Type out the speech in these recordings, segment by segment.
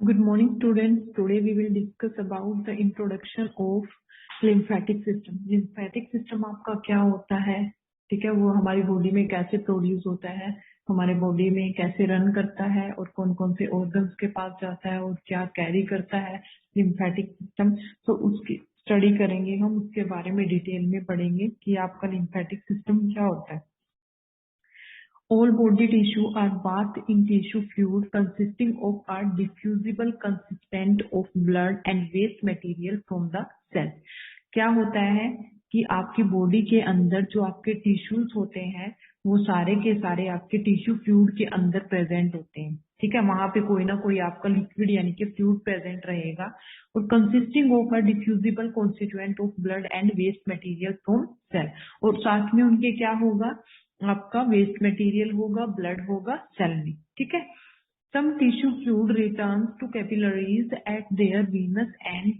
Good morning, students. Today we will discuss about the introduction of lymphatic system. Lymphatic system आपका क्या होता है, ठीक है, वो हमारी बॉडी में कैसे प्रोड्यूस होता है, हमारे बॉडी में कैसे रन करता है और कौन कौन से ऑर्गन्स के पास जाता है और क्या कैरी करता है लिम्फेटिक सिस्टम। तो उसकी स्टडी करेंगे हम, उसके बारे में डिटेल में पढ़ेंगे कि आपका लिम्फेटिक सिस्टम क्या होता है। All body tissue are bathed in tissue fluid consisting of a diffusible consistent of blood and waste material from the cell। क्या होता है कि आपकी बॉडी के अंदर जो आपके टिश्यूज होते हैं वो सारे के सारे आपके टिश्यू फ्लूइड के अंदर प्रेजेंट होते हैं, ठीक है। वहां पे कोई ना कोई आपका लिक्विड यानी कि फ्लूइड प्रेजेंट रहेगा और consisting of a diffusible constituent of blood and waste material from cell, और साथ में उनके क्या होगा, आपका वेस्ट मटेरियल होगा, ब्लड होगा सेल में, ठीक है। Some tissue fluid returns to capillaries at their venous end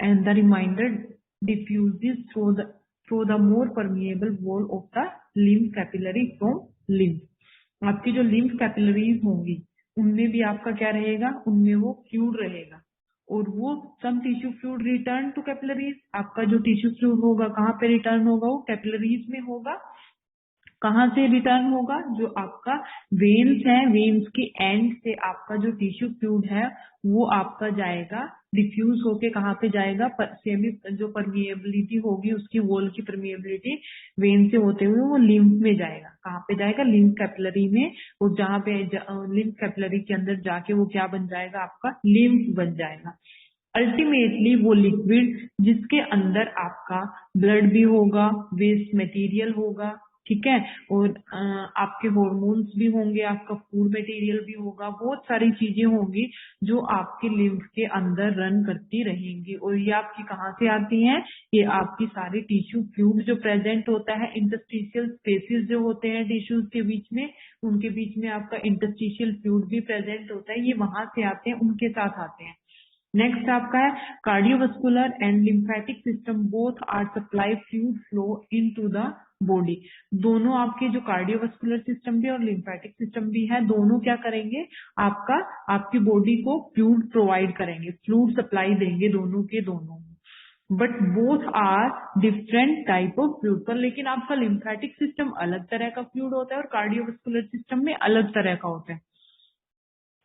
and the remainder diffuses through the more permeable wall of the lymph capillary from lymph। आपकी जो lymph कैपिलरीज होंगी उनमें भी आपका क्या रहेगा, उनमें वो फ्लूइड रहेगा और वो some tissue fluid return to capillaries. आपका जो टिश्यू फ्लूइड होगा कहाँ पे रिटर्न होगा, वो कैपिलरीज में होगा। कहाँ से रिटर्न होगा, जो आपका वेन्स है, वेन्स के एंड से आपका जो टिश्यू फ्लूइड है वो आपका जाएगा, डिफ्यूज होके कहाँ पे जाएगा, सेमी जो परमिएबिलिटी होगी उसकी वॉल की परमिएबिलिटी वेन से होते हुए वो लिम्फ में जाएगा। कहाँ पे जाएगा, लिम्फ कैपिलरी में, और जहाँ पे लिम्फ कैपिलरी के अंदर जाके वो क्या बन जाएगा, आपका लिम्फ बन जाएगा। अल्टीमेटली वो लिक्विड जिसके अंदर आपका ब्लड भी होगा, वेस्ट मटेरियल होगा, ठीक है, और आपके हॉर्मोन्स भी होंगे, आपका फूड मटेरियल भी होगा, बहुत सारी चीजें होंगी जो आपके लिम्फ के अंदर रन करती रहेंगी। और ये आपकी कहाँ से आती हैं, ये आपकी सारी टिश्यू फ्लूइड जो प्रेजेंट होता है, इंटरस्टिशियल स्पेसेस जो होते हैं टिश्यूज के बीच में, उनके बीच में आपका इंटरस्टिशियल फ्लूइड भी प्रेजेंट होता है, ये वहां से आते हैं, उनके साथ आते हैं। नेक्स्ट आपका है cardiovascular and lymphatic system both are supply fluid flow into the body. दोनों आपके जो कार्डियोवास्कुलर सिस्टम भी और लिम्फेटिक सिस्टम भी है, दोनों क्या करेंगे, आपकी बॉडी को फ्लूइड प्रोवाइड करेंगे, फ्लूइड सप्लाई देंगे दोनों के दोनों। But both are different type of fluid, पर लेकिन आपका लिम्फेटिक सिस्टम अलग तरह का फ्लूइड होता है और कार्डियोवास्कुलर सिस्टम में अलग तरह का होता है।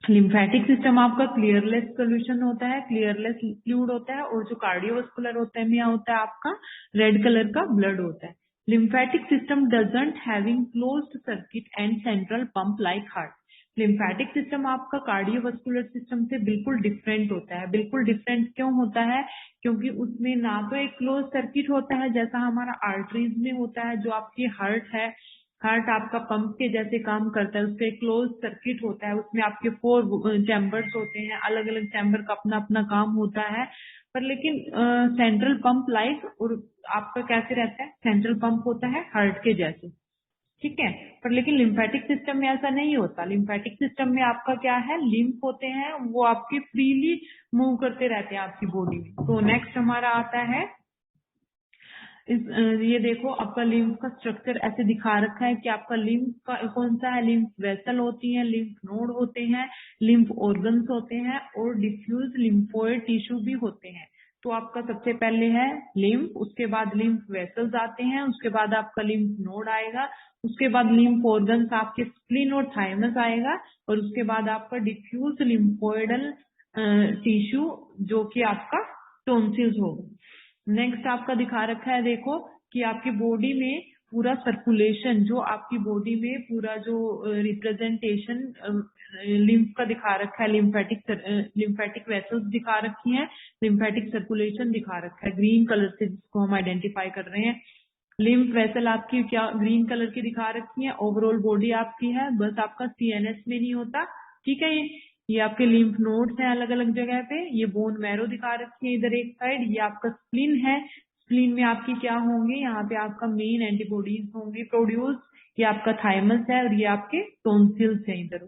लिम्फेटिक सिस्टम आपका क्लियरलेस सोल्यूशन होता है, क्लियरलेस फ्लूइड होता है, और जो कार्डियोवास्कुलर होता है में होता है आपका रेड कलर का ब्लड होता है। Lymphatic system doesn't having closed circuit and central pump like heart. Lymphatic system आपका कार्डियोवास्कुलर सिस्टम से बिल्कुल डिफरेंट होता है। बिल्कुल डिफरेंट क्यों होता है, क्योंकि उसमें ना तो एक क्लोज सर्किट होता है जैसा हमारा आर्टरीज में होता है, जो आपकी हार्ट है, हार्ट आपका पंप के जैसे काम करता है, उसका एक क्लोज सर्किट होता है, उसमें आपके 4 चैम्बर्स होते हैं, अलग अलग चैम्बर का अपना अपना काम होता है। पर लेकिन सेंट्रल पंप लाइक, और आपका कैसे रहता है, सेंट्रल पंप होता है हार्ट के जैसे, ठीक है। पर लेकिन लिम्फेटिक सिस्टम में ऐसा नहीं होता। लिम्फेटिक सिस्टम में आपका क्या है, लिम्फ होते हैं, वो आपके फ्रीली मूव करते रहते हैं आपकी बॉडी में। तो नेक्स्ट हमारा आता है ये देखो आपका लिम्फ का स्ट्रक्चर ऐसे दिखा रखा है कि आपका लिम्फ का कौन सा है, लिम्फ वेसल होती है, लिम्फ नोड होते हैं, लिम्फ ऑर्गन्स होते हैं और डिफ्यूज लिम्फोइड टिश्यू भी होते हैं। तो आपका सबसे पहले है लिम्फ, उसके बाद लिम्फ वेसल्स आते हैं, उसके बाद आपका लिम्फ नोड आएगा, उसके बाद लिम्फ ऑर्गन्स आपके स्प्लीन और थाइमस आएगा, और उसके बाद आपका डिफ्यूज लिम्फोइडल टिश्यू जो कि आपका टॉन्सिल्स होगा। नेक्स्ट आपका दिखा रखा है देखो कि आपकी बॉडी में पूरा सर्कुलेशन, जो आपकी बॉडी में पूरा जो रिप्रेजेंटेशन लिम्फ का दिखा रखा है, लिम्फेटिक वेसल्स दिखा रखी हैं, लिम्फेटिक सर्कुलेशन दिखा रखा है ग्रीन कलर से, जिसको हम आइडेंटिफाई कर रहे हैं। लिम्फ वेसल आपकी क्या ग्रीन कलर की दिखा रखी है, ओवरऑल बॉडी आपकी है, बस आपका सीएनएस में नहीं होता, ठीक है। ये आपके लिम्फ नोड्स हैं अलग अलग जगह पे, ये बोन मैरो दिखा रखी है इधर एक साइड, ये आपका स्प्लीन है, स्प्लीन में आपकी क्या होंगे, यहाँ पे आपका मेन एंटीबॉडीज होंगी प्रोड्यूस, ये आपका थाइमस है और ये आपके टॉन्सिल्स हैं इधर।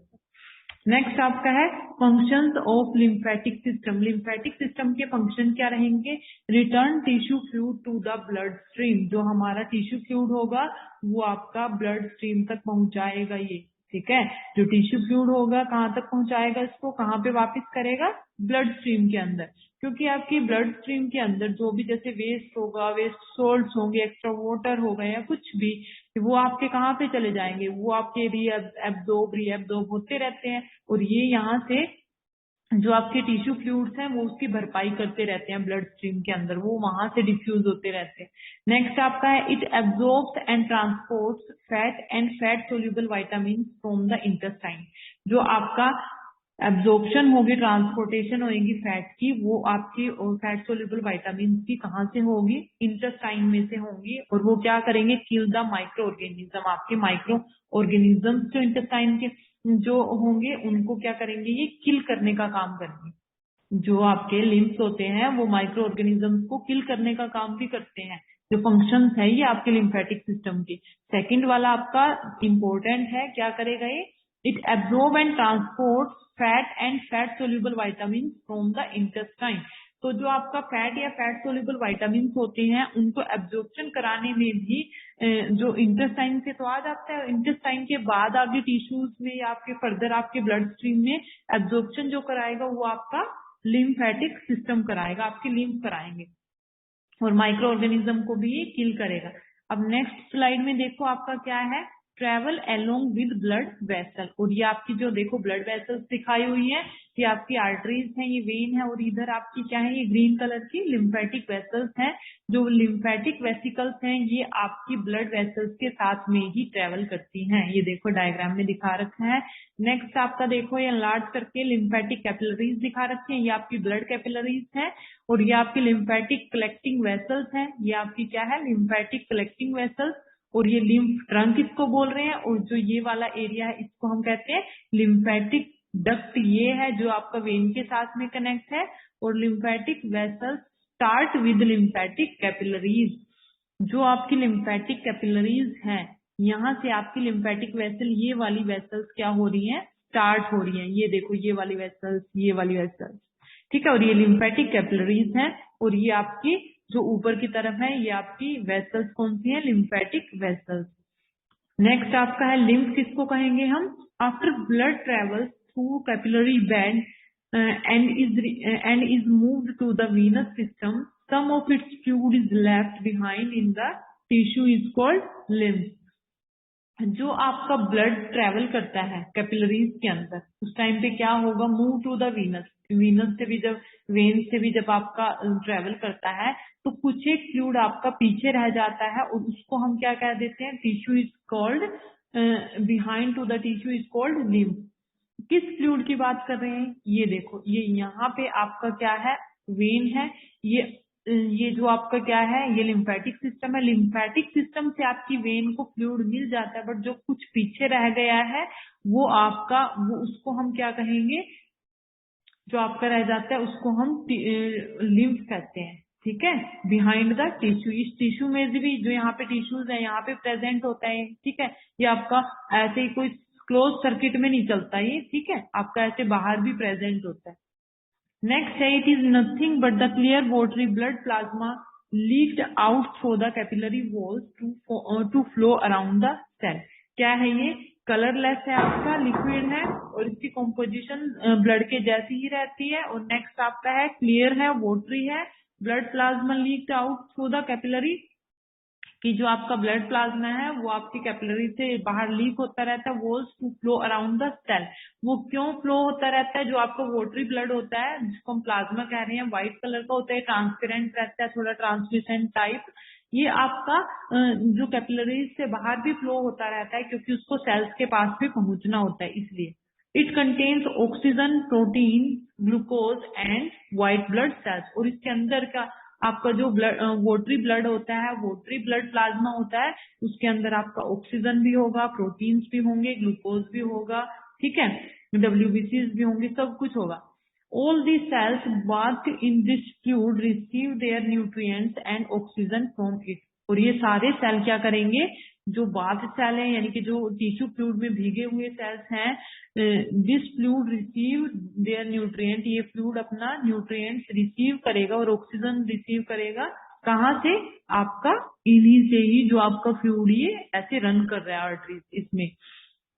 नेक्स्ट आपका है functions of lymphatic system. Lymphatic system के फंक्शन क्या रहेंगे, return tissue fluid to the blood stream. जो हमारा टिश्यू फ्लूइड होगा वो आपका ब्लड स्ट्रीम तक पहुंचाएगा, ये ठीक है। जो टिश्यू फ्लूइड होगा कहाँ तक पहुंचाएगा इसको, कहाँ पे वापस करेगा, ब्लड स्ट्रीम के अंदर, क्योंकि आपकी ब्लड स्ट्रीम के अंदर जो भी जैसे वेस्ट होगा, वेस्ट सोल्ट्स होंगे, एक्स्ट्रा वाटर होगा या कुछ भी, वो आपके कहाँ पे चले जाएंगे, वो आपके रीएब्जॉर्ब होते रहते हैं, और ये यहाँ से जो आपके टिश्यू फ्लूइड्स हैं वो उसकी भरपाई करते रहते हैं ब्लड स्ट्रीम के अंदर, वो वहां से डिफ्यूज होते रहते हैं। नेक्स्ट आपका है it absorbs and transports fat and fat soluble vitamin from the intestine. जो आपका एब्जॉर्प्शन होगी, ट्रांसपोर्टेशन होगी फैट की, वो आपकी फैट सोल्यूबल विटामिन की कहाँ से होगी, इंटेस्टाइन में से होंगी, और वो क्या करेंगे, किल द माइक्रो ऑर्गेनिज्म। आपके माइक्रो ऑर्गेनिज्म जो इंटेस्टाइन के जो होंगे उनको क्या करेंगे, ये किल करने का काम करेंगे। जो आपके लिम्फ्स होते हैं वो माइक्रो ऑर्गेनिजम्स को किल करने का काम भी करते हैं। जो फंक्शंस है ये आपके लिम्फेटिक सिस्टम की। सेकंड वाला आपका इंपॉर्टेंट है, क्या करेगा ये, it absorb and transport fat and fat soluble vitamin from the intestine. तो जो आपका फैट या फैट सोल्यूबल विटामिन होते हैं उनको एब्जॉर्प्शन कराने में भी जो इंटेस्टाइन से तो आ जाता है, इंटेस्टाइन के बाद आगे टिश्यूज में या आपके फर्दर आपके ब्लड स्ट्रीम में एब्जॉर्प्शन जो कराएगा वो आपका लिम्फेटिक सिस्टम कराएगा, आपके लिम्फ कराएंगे, और माइक्रो ऑर्गेनिज्म को भी ये किल करेगा। अब नेक्स्ट स्लाइड में देखो आपका क्या है, travel along with blood vessel. और ये आपकी जो देखो ब्लड वेसल्स दिखाई हुई है, ये आपकी आर्टरीज हैं, ये वेन है, और इधर आपकी क्या है, ये ग्रीन कलर की लिम्फेटिक वेसल्स हैं। जो लिम्फेटिक वेसिकल्स हैं ये आपकी ब्लड वेसल्स के साथ में ही ट्रेवल करती हैं, ये देखो डायग्राम में दिखा रखा है। नेक्स्ट आपका देखो ये लार्ज करके लिम्फेटिक कैपिलरीज दिखा रखी है, ये आपकी ब्लड कैपिलरीज है, और ये आपकी लिम्फेटिक कलेक्टिंग वेसल्स हैं, ये आपकी क्या है, लिम्फेटिक कलेक्टिंग वेसल्स। और ये लिम्फ ट्रंक इसको बोल रहे हैं, और जो ये वाला एरिया है इसको हम कहते हैं लिम्फेटिक डक्ट, ये है जो आपका वेन के साथ में कनेक्ट है। और lymphatic vessels start with lymphatic capillaries. जो आपकी लिम्फेटिक कैपिलरीज हैं, यहाँ से आपकी लिम्फेटिक वेसल, ये वाली वेसल्स क्या हो रही हैं, स्टार्ट हो रही हैं, ये देखो ये वाली वेसल्स, ये वाली वेसल्स, ठीक है। और ये लिम्फेटिक कैपिलरीज हैं, और ये आपकी जो ऊपर की तरफ है ये आपकी वेसल्स कौन सी है, लिम्फेटिक वेसल्स। नेक्स्ट आपका है लिम्फ, किसको कहेंगे हम, after blood travels through capillary bed and is moved to the venous system, some of its fluid is left behind in the tissue is called lymph। जो आपका blood travel करता है capillaries के अंदर, उस टाइम पे क्या होगा, move to the venous, venous से भी जब, वेन से भी जब आपका ट्रेवल करता है तो कुछ एक फ्लूइड आपका पीछे रह जाता है, और उसको हम क्या कह देते हैं, tissue is called, behind to the tissue is called lymph. किस फ्लूइड की बात कर रहे हैं, ये देखो, ये यहाँ पे आपका क्या है, वेन है, ये जो आपका क्या है, ये लिम्फेटिक सिस्टम है। लिम्फेटिक सिस्टम से आपकी वेन को फ्लूइड मिल जाता है, बट जो कुछ पीछे रह गया है वो आपका, वो उसको हम क्या कहेंगे, जो आपका रह जाता है उसको हम लिम्फ कहते हैं, ठीक है, बिहाइंड द टिश्यू। इस टिश्यू में भी जो यहाँ पे टिश्यूज है यहाँ पे प्रेजेंट होता है, ठीक है, ये आपका ऐसे ही कोई क्लोज सर्किट में नहीं चलता ये, ठीक है, आपका ऐसे बाहर भी प्रेजेंट होता है। नेक्स्ट है it is nothing but the clear watery blood plasma leaked out through the capillary walls to flow around the cell. क्या है ये, कलरलेस है, आपका लिक्विड है, और इसकी कॉम्पोजिशन ब्लड के जैसी ही रहती है। और नेक्स्ट आपका है क्लियर है, वॉटरी है, blood plasma leaked out through the capillary, कि जो आपका ब्लड प्लाज्मा है वो आपकी कैपिलरी से बाहर लीक होता रहता है, walls to flow around the cell. वो क्यों फ्लो होता रहता है, जो आपका वॉटरी ब्लड होता है जिसको हम प्लाज्मा कह रहे हैं, व्हाइट कलर का होता है, ट्रांसपेरेंट रहता है, थोड़ा ट्रांसल्यूसेंट टाइप, ये आपका जो कैपिलरीज से बाहर भी फ्लो होता रहता है क्योंकि उसको सेल्स के पास भी पहुंचना होता है, इसलिए। It contains oxygen, protein, glucose and white blood cells. और इसके अंदर का आपका जो ब्लड वोटरी ब्लड होता है, वोटरी ब्लड प्लाज्मा होता है, उसके अंदर आपका ऑक्सीजन भी होगा, प्रोटीन्स भी होंगे, ग्लूकोज भी होगा, ठीक है, WBCs भी होंगे, सब कुछ होगा। All these cells bathed in this fluid receive their nutrients and oxygen from it। और ये सारे सेल क्या करेंगे, जो बाथ सेल है यानी कि जो टिश्यू फ्लूइड में भीगे हुए सेल्स हैं, this fluid receive there nutrient, ये फ्लूइड अपना न्यूट्रिएंट्स रिसीव करेगा और ऑक्सीजन रिसीव करेगा, कहाँ से, आपका इन्हीं से ही, जो आपका फ्लूइड ये ऐसे रन कर रहा है आर्टरीज इसमें।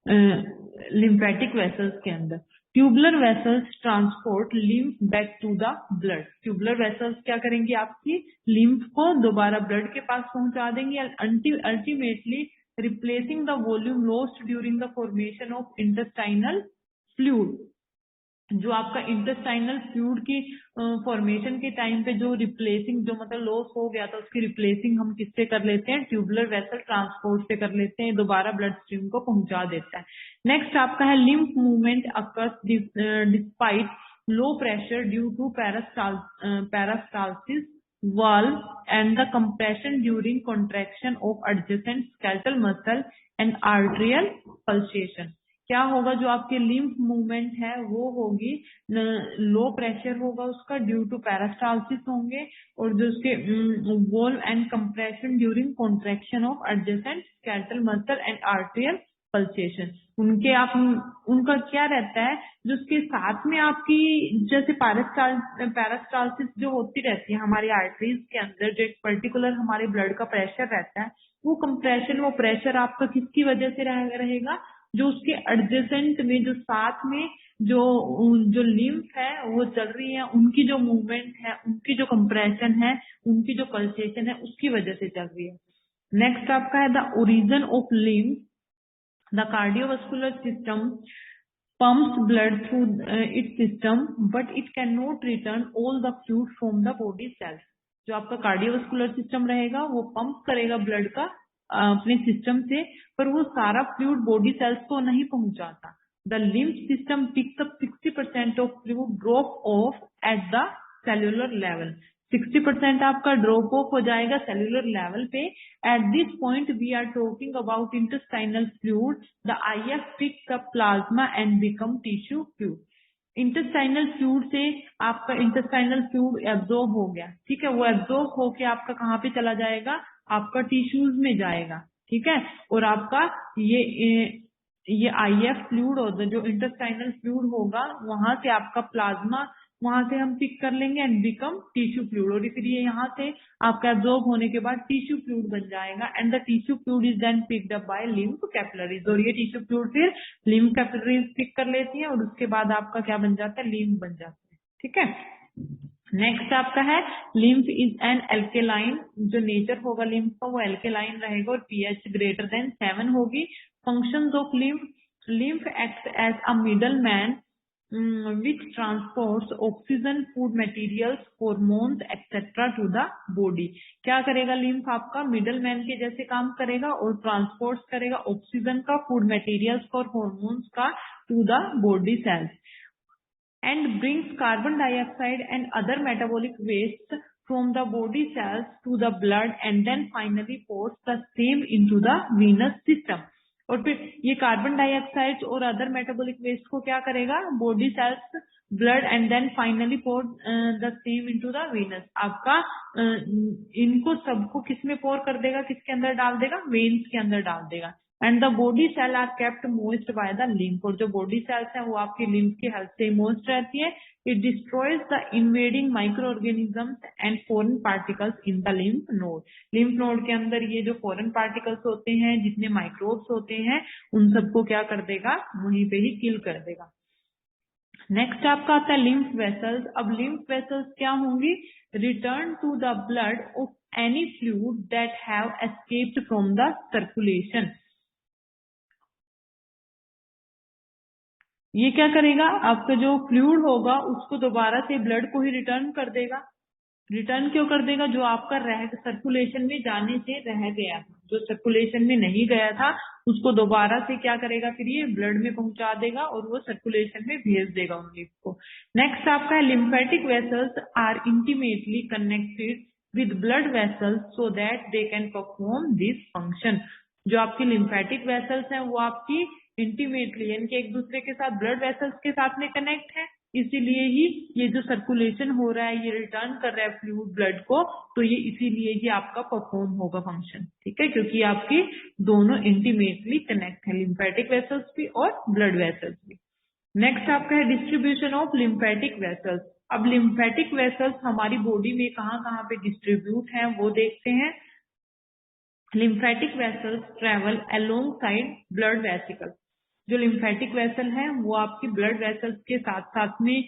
लिम्फेटिक वेसल्स के अंदर। Tubular vessels transport lymph back to the blood. Tubular vessels क्या करेंगी, आपकी लिम्फ को दोबारा ब्लड के पास पहुंचा देंगी, until ultimately replacing the volume lost during the formation of intestinal fluid। जो आपका इंटेस्टाइनल फ्लूइड की फॉर्मेशन के टाइम पे जो रिप्लेसिंग, जो मतलब लॉस हो गया था, उसकी रिप्लेसिंग हम किससे कर लेते हैं, ट्यूबुलर वेसल ट्रांसपोर्ट से कर लेते हैं, दोबारा ब्लड स्ट्रीम को पहुंचा देता है। नेक्स्ट आपका है lymph movement occurs despite low pressure due to peristalsis valve and the compression during contraction of adjacent skeletal muscle and arterial pulsation। क्या होगा, जो आपके लिम्फ मूवमेंट है वो होगी, लो प्रेशर होगा उसका ड्यू टू पैरास्टालसिस होंगे, और जो उसके valve and compression during contraction of adjacent skeletal muscle and arterial pulsation. उनका क्या रहता है, जो उसके साथ में आपकी जैसे पैरास्टालसिस जो होती रहती है हमारी आर्टरीज के अंदर, जो एक पर्टिकुलर हमारे ब्लड का प्रेशर रहता है, वो कंप्रेशन, वो प्रेशर आपका किसकी वजह से रहेगा, जो उसके एडजेसेंट में, जो साथ में जो लिम्फ है वो चल रही है, उनकी जो मूवमेंट है, उनकी जो कंप्रेशन है, उनकी जो पल्सेशन है, उसकी वजह से चल रही है। नेक्स्ट आपका है the origin of lymph. The cardiovascular system pumps blood through its system but it cannot return all the fluid from the body cells। जो आपका कार्डियोवास्कुलर सिस्टम रहेगा वो पंप करेगा ब्लड का अपने सिस्टम से, पर वो सारा फ्लूइड बॉडी सेल्स को नहीं पहुंचाता। The lymph system picks up 60% of fluid drop off at the cellular level. 60% आपका ड्रॉप ऑफ हो जाएगा सेल्यूलर लेवल पे। At this point we are talking about intestinal fluid. The IF picks up plasma and become tissue fluid. Intestinal fluid से आपका intestinal fluid absorb हो गया, ठीक है, वो एब्जॉर्ब होके आपका कहाँ पे चला जाएगा, आपका टिश्यूज में जाएगा, ठीक है, और आपका ये IF फ्लूइड होगा, जो इंटेस्टाइनल फ्लूइड होगा, वहां से आपका प्लाज्मा वहां से हम पिक कर लेंगे एंड बिकम टिश्यू फ्लूइड, और फिर ये यहाँ से आपका एब्जॉर्ब होने के बाद टिश्यू फ्लूइड बन जाएगा and the tissue fluid is then picked up by lymph capillaries. और ये टिश्यू फ्लूइड फिर लिम्फ कैपिलरीज पिक कर लेती है और उसके बाद आपका क्या बन जाता है, लिम्फ बन जाता है, ठीक है। नेक्स्ट आपका है लिम्फ इज एन एल्केलाइन। जो नेचर होगा लिम्फ का वो एल्केलाइन रहेगा और pH ग्रेटर देन 7 होगी। Functions of lymph acts as a middle man which transports oxygen, food materials, hormones etc. to the body। क्या करेगा लिम्फ, आपका मिडल मैन के जैसे काम करेगा और ट्रांसपोर्ट करेगा ऑक्सीजन का, फूड मटेरियल्स का और हॉर्मोन्स का to the body cells and brings carbon dioxide and other metabolic waste from the body cells to the blood and then finally pours the same into the venous system। और फिर ये carbon dioxide और other metabolic waste को क्या करेगा, body cells, blood and then finally pour the same into the venous. आपका इनको सबको किसमें पोर कर देगा, किसके अंदर डाल देगा, वेन्स के अंदर डाल देगा। And the body cell are kept moist by the lymph. और जो बॉडी सेल्स हैं वो आपकी लिम्फ की हेल्प से मोइस्ट रहती है। It destroys the invading micro organisms and foreign particles in the lymph node. Lymph node के अंदर ये जो फॉरेन पार्टिकल्स होते हैं, जितने माइक्रोब्स होते हैं, उन सबको क्या कर देगा, वहीं पे ही किल कर देगा। नेक्स्ट आपका आता है लिम्फ वेसल्स। अब लिम्फ वेसल्स क्या होंगी, return to the blood of any fluid that have escaped from the circulation. ये क्या करेगा, आपका जो फ्लूइड होगा उसको दोबारा से ब्लड को ही रिटर्न कर देगा। रिटर्न क्यों कर देगा, जो आपका सर्कुलेशन में जाने से रह गया, जो सर्कुलेशन में नहीं गया था उसको दोबारा से क्या करेगा, फिर ये ब्लड में पहुंचा देगा और वो सर्कुलेशन में भेज देगा उन लिम्फ को। नेक्स्ट आपका है lymphatic vessels are intimately connected with blood vessels so that they can perform this function. जो आपकी लिम्फेटिक वेसल्स हैं वो आपकी इंटीमेटली यानी कि एक दूसरे के साथ ब्लड वेसल्स के साथ में कनेक्ट है, इसीलिए ही ये जो सर्कुलेशन हो रहा है, ये रिटर्न कर रहा है फ्लूइड ब्लड को, तो ये इसीलिए ही आपका परफॉर्म होगा फंक्शन, ठीक है, क्योंकि आपकी दोनों इंटीमेटली कनेक्ट है, लिम्फेटिक वेसल्स भी और ब्लड वेसल्स भी। नेक्स्ट आपका है डिस्ट्रीब्यूशन ऑफ लिम्फेटिक वेसल्स। अब लिम्फेटिक वेसल्स हमारी बॉडी में कहाँ कहाँ पे डिस्ट्रीब्यूट है वो देखते हैं। Lymphatic vessels travel along side blood vesicle. जो लिम्फेटिक वेसल है वो आपकी ब्लड वेसल्स के साथ साथ में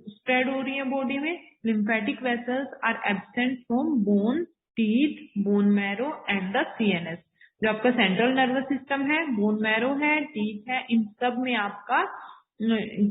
स्प्रेड हो रही है बॉडी में। Lymphatic vessels are absent from bone, teeth, bone marrow and the CNS. जो आपका सेंट्रल नर्वस सिस्टम है, बोन मैरो है, टीथ है, इन सब में आपका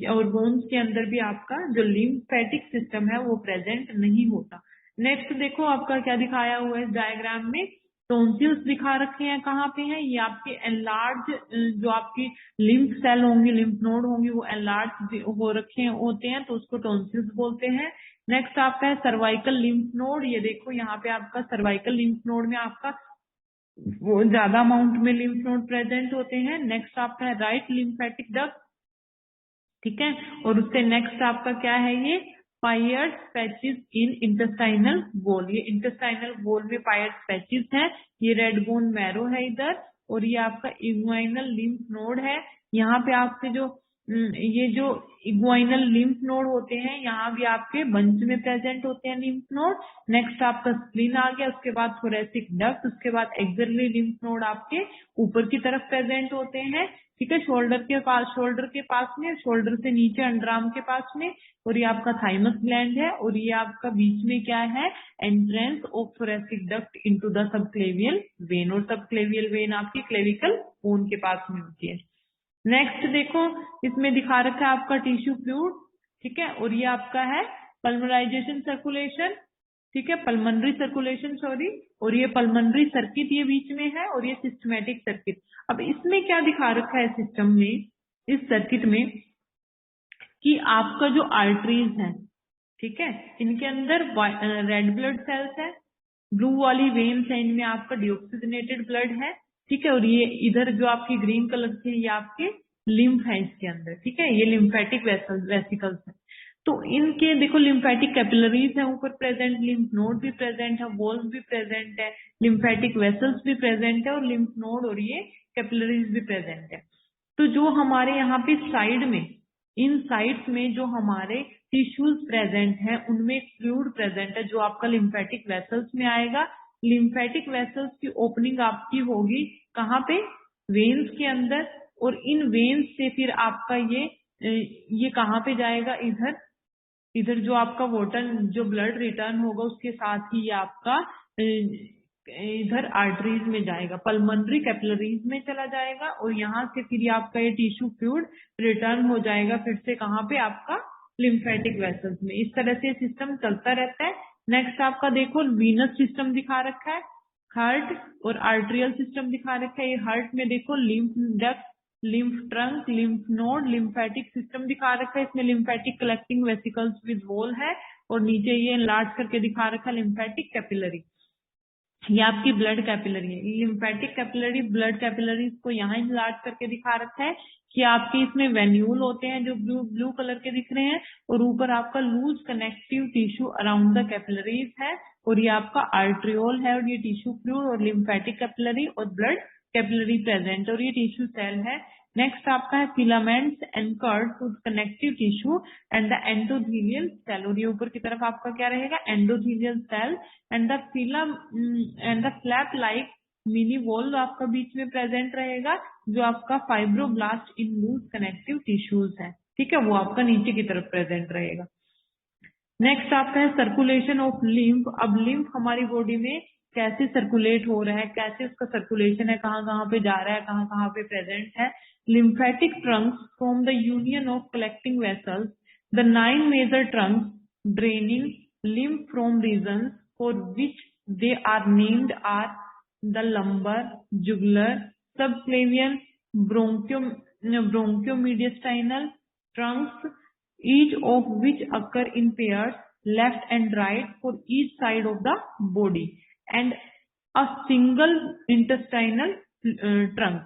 और बोन्स के अंदर भी आपका जो लिम्फेटिक सिस्टम है वो प्रेजेंट नहीं होता। नेक्स्ट देखो आपका क्या दिखाया हुआ है इस डायग्राम में, टॉन्सिल्स दिखा रखे हैं। कहाँ पे है ये आपके एनलार्ज, जो आपकी लिम्फ सेल होंगी, लिम्फ नोड होंगी, वो एनलार्ज हो रखे होते हैं तो उसको टॉन्सिल्स बोलते हैं। नेक्स्ट आपका है सर्वाइकल लिम्फ नोड। ये देखो यहाँ पे आपका सर्वाइकल लिम्फ नोड में आपका वो ज्यादा अमाउंट में लिम्फ नोड प्रेजेंट होते हैं। नेक्स्ट आपका है राइट लिम्फेटिक डक्ट, ठीक है। और उससे नेक्स्ट आपका क्या है, ये पायर्स पैचेस इन इंटेस्टाइनल वॉल। ये इंटेस्टाइनल वॉल में पायर्स पैचेस है। ये रेड बोन मैरो है इधर, और ये आपका इग्वाइनल लिम्फ नोड है। यहाँ पे आपके जो ये जो इग्वाइनल लिम्फ नोड होते हैं यहाँ भी आपके बंच में प्रेजेंट होते हैं लिम्फ नोड। नेक्स्ट आपका स्प्लीन आ गया, उसके बाद थोरेसिक डक्ट, उसके बाद एक्सिलरी लिम्फ नोड आपके ऊपर की तरफ प्रेजेंट होते हैं, ठीक है। शोल्डर के पास में, शोल्डर से नीचे अंडरआर्म के पास में, और ये आपका थाइमस ग्लैंड है, और ये आपका बीच में क्या है, entrance of thoracic duct into the subclavian vein, और सबक्लेवियल वेन आपकी क्लेविकल बोन के पास में होती है। नेक्स्ट देखो इसमें दिखा रखा है आपका टिश्यू फ्लूइड, ठीक है। और ये आपका है पल्मराइजेशन सर्कुलेशन, ठीक है, पल्मनरी सर्कुलेशन सॉरी, और ये पल्मनरी सर्किट ये बीच में है, और ये सिस्टमैटिक सर्किट। अब इसमें क्या दिखा रखा है सिस्टम में, इस सर्किट में, कि आपका जो आर्टरीज है, ठीक है, इनके अंदर रेड ब्लड सेल्स है, ब्लू वाली वेन्स है, इनमें आपका डिऑक्सीजनेटेड ब्लड है, ठीक है। और ये इधर जो आपकी ग्रीन कलर की ये आपके लिम्फ है इसके अंदर, ठीक है, ये लिम्फेटिक वेसिकल्स है। तो इनके देखो लिम्फेटिक कैपिलरीज है ऊपर प्रेजेंट, लिम्फ नोड भी प्रेजेंट है, वॉल्स भी प्रेजेंट है, लिम्फेटिक वेसल्स भी प्रेजेंट है, और लिम्फ नोड और ये कैपिलरीज भी प्रेजेंट है। तो जो हमारे यहाँ पे साइड में, इन साइड्स में जो हमारे टिश्यूज प्रेजेंट है उनमें फ्लूइड प्रेजेंट है जो आपका लिम्फेटिक वेसल्स में आएगा। लिम्फेटिक वेसल्स की ओपनिंग आपकी होगी कहाँ पे, वेन्स के अंदर, और इन वेन्स से फिर आपका ये कहाँ पे जाएगा, इधर जो आपका वाटर जो ब्लड रिटर्न होगा उसके साथ ही ये आपका इधर आर्टरीज में जाएगा, पल्मनरी कैपिलरीज में चला जाएगा, और यहाँ से फिर आपका ये टिश्यू फ्लूइड रिटर्न हो जाएगा फिर से कहाँ पे, आपका लिम्फेटिक वेसल्स में। इस तरह से सिस्टम चलता रहता है। नेक्स्ट आपका देखो वीनस सिस्टम दिखा रखा है, हार्ट और आर्ट्रियल सिस्टम दिखा रखा है। ये हार्ट में देखो lymph duct, lymph trunk, lymph node, lymphatic system दिखा रखा है। इसमें lymphatic collecting vesicles with wall है, और नीचे ये एनलार्ज करके दिखा रखा है लिम्फेटिक कैपिलरी, ये आपकी ब्लड कैपिलरी है। लिम्फेटिक कैपिलरी ब्लड कैपिलरीज को यहाँ इनलार्ज करके दिखा रखा है कि आपके इसमें वेन्यूल होते हैं जो ब्लू कलर के दिख रहे हैं, और ऊपर आपका loose connective tissue around the capillaries है, और ये आपका आर्ट्रियोल है, और ये टिश्यू फ्लूइड और लिम्फेटिक कैपिलरी और ब्लड कैपिलरी प्रेजेंट, और ये टिश्यू सेल है। नेक्स्ट आपका है filaments anchored to connective tissue and the endothelial cell, और ये ऊपर की तरफ आपका क्या रहेगा, endothelial cell and the film and the flap like mini wall आपका बीच में प्रेजेंट रहेगा, जो आपका fibroblast in loose connective tissues है, ठीक है, वो आपका नीचे की तरफ प्रेजेंट रहेगा। नेक्स्ट आपका है सर्कुलेशन ऑफ लिम्फ। अब लिम्फ हमारी बॉडी में कैसे सर्कुलेट हो रहा है, कैसे उसका सर्कुलेशन है, कहाँ कहाँ पे जा रहा है, कहाँ कहाँ पे प्रेजेंट है। Lymphatic trunks from the union of collecting vessels, the 9 major trunks draining lymph from regions for which they are named are the lumbar, jugular, subclavian, bronchomediastinal trunks, each of which occur in pairs left and right for each side of the body, and a single intestinal trunk.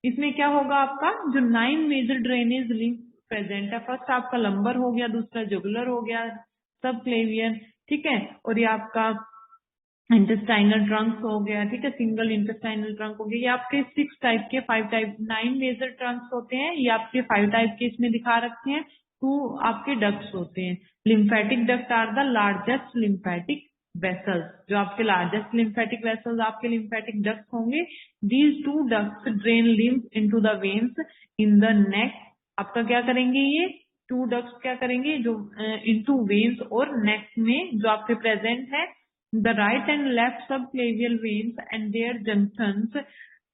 इसमें क्या होगा, आपका जो 9 major drainage lymph present है, first आपका lumbar हो गया, दूसरा जुगुलर हो गया, सब क्लेवियन, ठीक है, और ये आपका इंटेस्टाइनल ट्रंक हो गया, ठीक है, सिंगल इंटेस्टाइनल ट्रंक हो गया। ये आपके 6 टाइप के 5 टाइप 9 मेजर ट्रंक्स होते हैं, ये आपके 5 टाइप के इसमें दिखा रखे हैं। 2 आपके डक्ट्स होते हैं। Lymphatic duct are the largest lymphatic vessels, जो आपके लार्जेस्ट लिम्फेटिक वेसल्स आपके लिम्फेटिक डक्ट्स होंगे, these two ducts drain lymph into the veins in the neck. आपका क्या करेंगे, ये टू डक्ट्स क्या करेंगे जो इनटू वेन्स और नेक में जो आपके प्रेजेंट है, the right and left subclavian veins and their junctions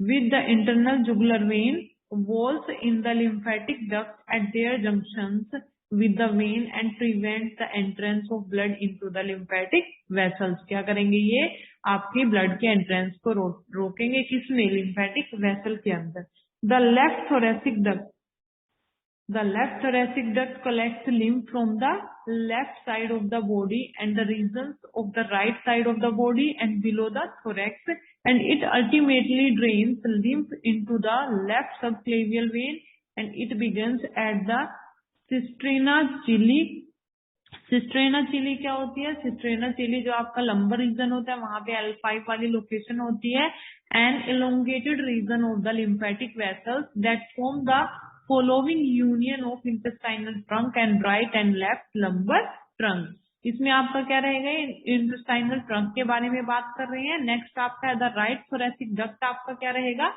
with the internal jugular vein walls in the lymphatic duct at their junctions with the vein and prevent the entrance of blood into the lymphatic vessels। क्या करेंगे, ये आपके blood के entrance को रोकेंगे, किसमें, lymphatic vessel के अंदर। The left thoracic duct, the left thoracic duct collects lymph from the left side of the body and the regions of the right side of the body and below the thorax, and it ultimately drains lymph into the left subclavian vein and it begins at the cisterna chyli। Cisterna chyli क्या होती है, सिस्ट्रेना chilli जो आपका lumbar region होता है, वहां पे L5 वाली लोकेशन होती है। An elongated region of the lymphatic vessels that form the following union of intestinal trunk and right and left lumbar trunk। इसमें आपका क्या रहेगा, इंटेस्टाइनल ट्रंक के बारे में बात कर रहे हैं। नेक्स्ट आपका द राइट थोरेसिक डक्ट आपका क्या रहेगा,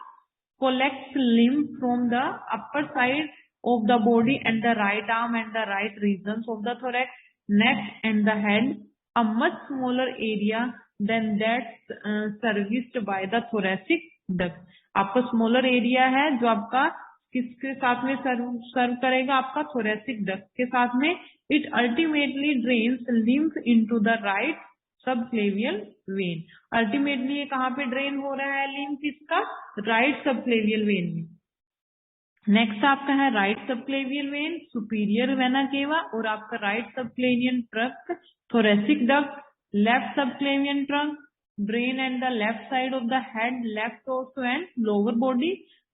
collects lymph from the upper side of the body and the right arm and the right regions of the thorax, neck and the head, a much smaller area than that serviced by the thoracic duct। आपका smaller area है जो आपका किसके साथ में सर्व करेगा, आपका thoracic duct के साथ में। It ultimately drains lymph into the right subclavian vein. Ultimately ये कहाँ पे ड्रेन हो रहा है लिम्फ, इसका राइट सबक्लेवियल वेन में। नेक्स्ट आपका है right subclavian vein, superior vena cava, और आपका right subclavian trunk, thoracic duct, left subclavian trunk, brain and the left side of the head, left torso and lower body,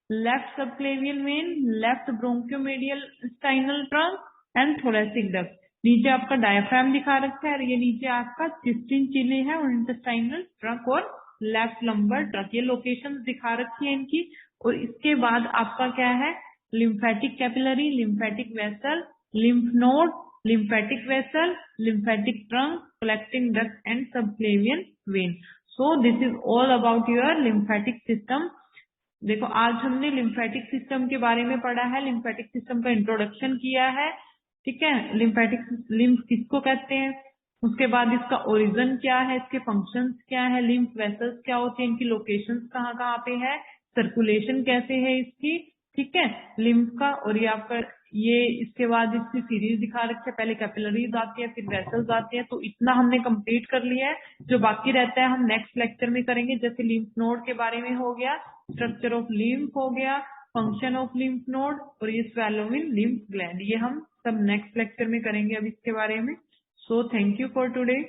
left subclavian vein, left bronchomediastinal trunk and thoracic duct. नीचे आपका diaphragm दिखा रखा है और ये नीचे आपका cysteine chilli है और इंटेस्टाइनल ट्रंक और लेफ्ट लंबर ट्रंक, ये लोकेशन दिखा रखी है इनकी। और इसके बाद आपका क्या है, lymphatic capillary, lymphatic vessel, lymph node, lymphatic vessel, lymphatic trunk, collecting duct and subclavian vein. So this is all about your lymphatic system. देखो आज हमने लिम्फेटिक सिस्टम के बारे में पढ़ा है, लिम्फेटिक सिस्टम का इंट्रोडक्शन किया है, ठीक है। लिम्फेटिक लिम्फ किसको कहते हैं, उसके बाद इसका ओरिजिन क्या है, इसके फंक्शंस क्या है, लिम्फ वेसल्स क्या होती है, इनकी लोकेशंस कहाँ कहाँ पे है, सर्कुलेशन कैसे है इसकी, ठीक है, लिम्फ का। और ये आपका ये इसके बाद इसकी सीरीज दिखा रखी है, पहले कैपिलरीज आती है फिर वेसल्स आती है। तो इतना हमने कंप्लीट कर लिया है, जो बाकी रहता है हम नेक्स्ट लेक्चर में करेंगे। जैसे लिम्फ नोड के बारे में हो गया, स्ट्रक्चर ऑफ लिम्फ हो गया, फंक्शन ऑफ लिम्फ नोड, और ये स्वेलोविन लिम्फ ग्लैंड, ये हम सब नेक्स्ट लेक्चर में करेंगे अब इसके बारे में। So thank you for today.